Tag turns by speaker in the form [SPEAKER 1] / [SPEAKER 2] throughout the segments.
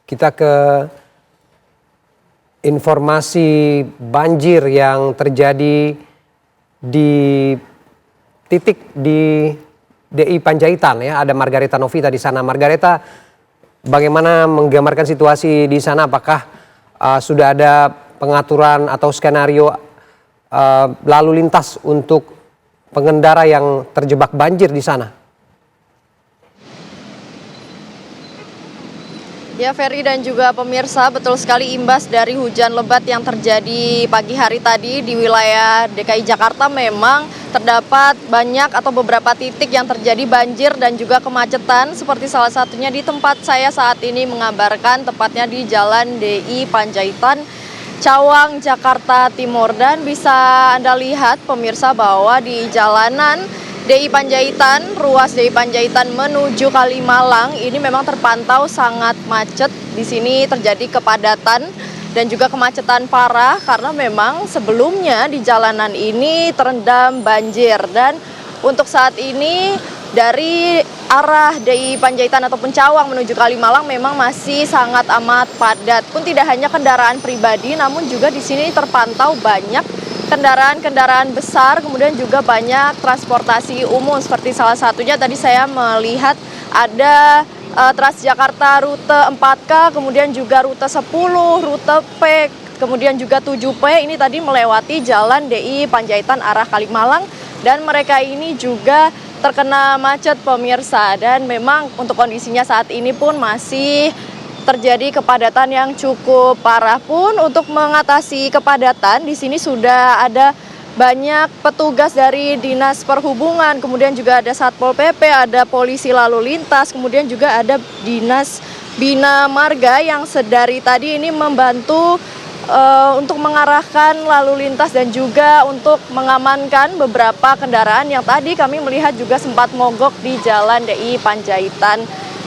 [SPEAKER 1] Kita ke informasi banjir yang terjadi di titik di DI Panjaitan ya. Ada Margareta Novita di sana. Margareta, bagaimana menggambarkan situasi di sana? Apakah sudah ada pengaturan atau skenario lalu lintas untuk pengendara yang terjebak banjir di sana?
[SPEAKER 2] Ya, Ferry dan juga pemirsa, betul sekali imbas dari hujan lebat yang terjadi pagi hari tadi di wilayah DKI Jakarta memang terdapat banyak atau beberapa titik yang terjadi banjir dan juga kemacetan, seperti salah satunya di tempat saya saat ini mengabarkan, tepatnya di Jalan DI Panjaitan, Cawang, Jakarta Timur. Dan bisa Anda lihat pemirsa bahwa di jalanan DI Panjaitan, ruas DI Panjaitan menuju Kalimalang ini memang terpantau sangat macet. Di sini terjadi kepadatan dan juga kemacetan parah karena memang sebelumnya di jalanan ini terendam banjir. Dan untuk saat ini dari arah DI Panjaitan ataupun Cawang menuju Kalimalang memang masih sangat amat padat. Pun tidak hanya kendaraan pribadi, namun juga di sini terpantau banyak kendaraan-kendaraan besar, kemudian juga banyak transportasi umum, seperti salah satunya tadi saya melihat ada Transjakarta rute 4K, kemudian juga rute 10, rute P, kemudian juga 7P, ini tadi melewati jalan DI Panjaitan arah Kalimalang, dan mereka ini juga terkena macet pemirsa. Dan memang untuk kondisinya saat ini pun masih terjadi kepadatan yang cukup parah. Pun untuk mengatasi kepadatan di sini sudah ada banyak petugas dari Dinas Perhubungan, kemudian juga ada Satpol PP, ada polisi lalu lintas, kemudian juga ada Dinas Bina Marga yang sedari tadi ini membantu untuk mengarahkan lalu lintas dan juga untuk mengamankan beberapa kendaraan yang tadi kami melihat juga sempat mogok di Jalan DI Panjaitan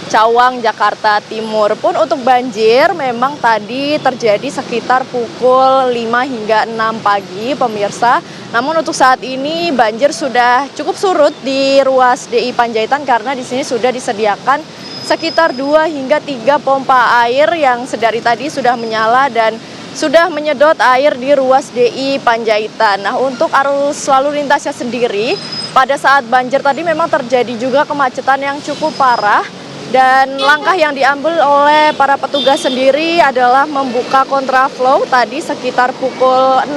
[SPEAKER 2] Cawang, Jakarta Timur. Pun untuk banjir memang tadi terjadi sekitar pukul 5 hingga 6 pagi pemirsa. Namun untuk saat ini banjir sudah cukup surut di ruas DI Panjaitan karena di sini sudah disediakan sekitar 2 hingga 3 pompa air yang sedari tadi sudah menyala dan sudah menyedot air di ruas DI Panjaitan. Nah, untuk arus lalu lintasnya sendiri pada saat banjir tadi memang terjadi juga kemacetan yang cukup parah. Dan langkah yang diambil oleh para petugas sendiri adalah membuka kontraflow tadi sekitar pukul 6.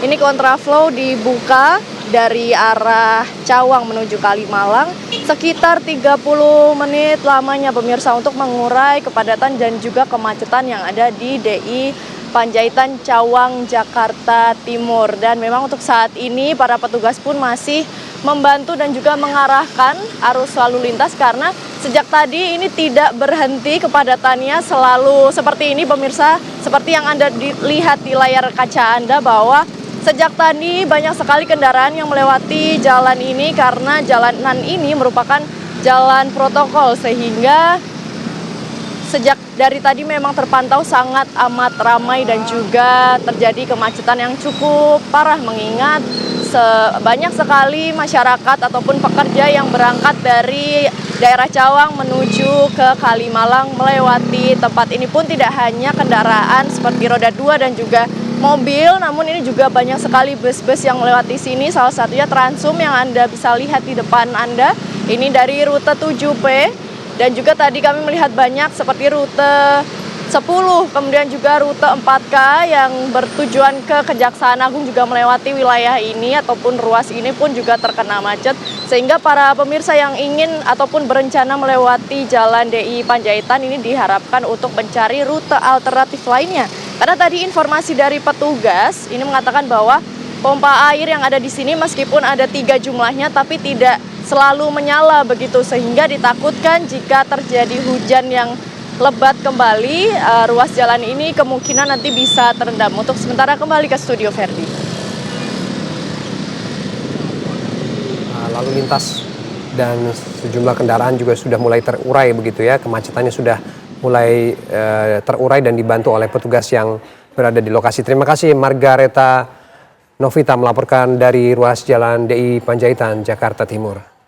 [SPEAKER 2] Ini kontraflow dibuka dari arah Cawang menuju Kalimalang sekitar 30 menit lamanya pemirsa untuk mengurai kepadatan dan juga kemacetan yang ada di DI Panjaitan Cawang, Jakarta Timur. Dan memang untuk saat ini para petugas pun masih membantu dan juga mengarahkan arus lalu lintas karena sejak tadi ini tidak berhenti kepadatannya, selalu seperti ini pemirsa, seperti yang Anda lihat di layar kaca Anda bahwa sejak tadi banyak sekali kendaraan yang melewati jalan ini karena jalanan ini merupakan jalan protokol, sehingga sejak dari tadi memang terpantau sangat amat ramai dan juga terjadi kemacetan yang cukup parah mengingat banyak sekali masyarakat ataupun pekerja yang berangkat dari daerah Cawang menuju ke Kalimalang melewati tempat ini. Pun tidak hanya kendaraan seperti roda 2 dan juga mobil, namun ini juga banyak sekali bus-bus yang melewati sini. Salah satunya Transum yang Anda bisa lihat di depan Anda. Ini dari rute 7P dan juga tadi kami melihat banyak seperti rute 10, kemudian juga rute 4K yang bertujuan ke Kejaksaan Agung juga melewati wilayah ini ataupun ruas ini pun juga terkena macet. Sehingga para pemirsa yang ingin ataupun berencana melewati Jalan DI Panjaitan ini diharapkan untuk mencari rute alternatif lainnya. Karena tadi informasi dari petugas ini mengatakan bahwa pompa air yang ada di sini meskipun ada 3 jumlahnya tapi tidak selalu menyala begitu. Sehingga ditakutkan jika terjadi hujan yang lebat kembali, ruas jalan ini kemungkinan nanti bisa terendam. Untuk sementara kembali ke studio Ferdi.
[SPEAKER 1] Lalu lintas dan sejumlah kendaraan juga sudah mulai terurai begitu ya, kemacetannya sudah mulai terurai dan dibantu oleh petugas yang berada di lokasi. Terima kasih Margareta Novita melaporkan dari ruas jalan DI Panjaitan, Jakarta Timur.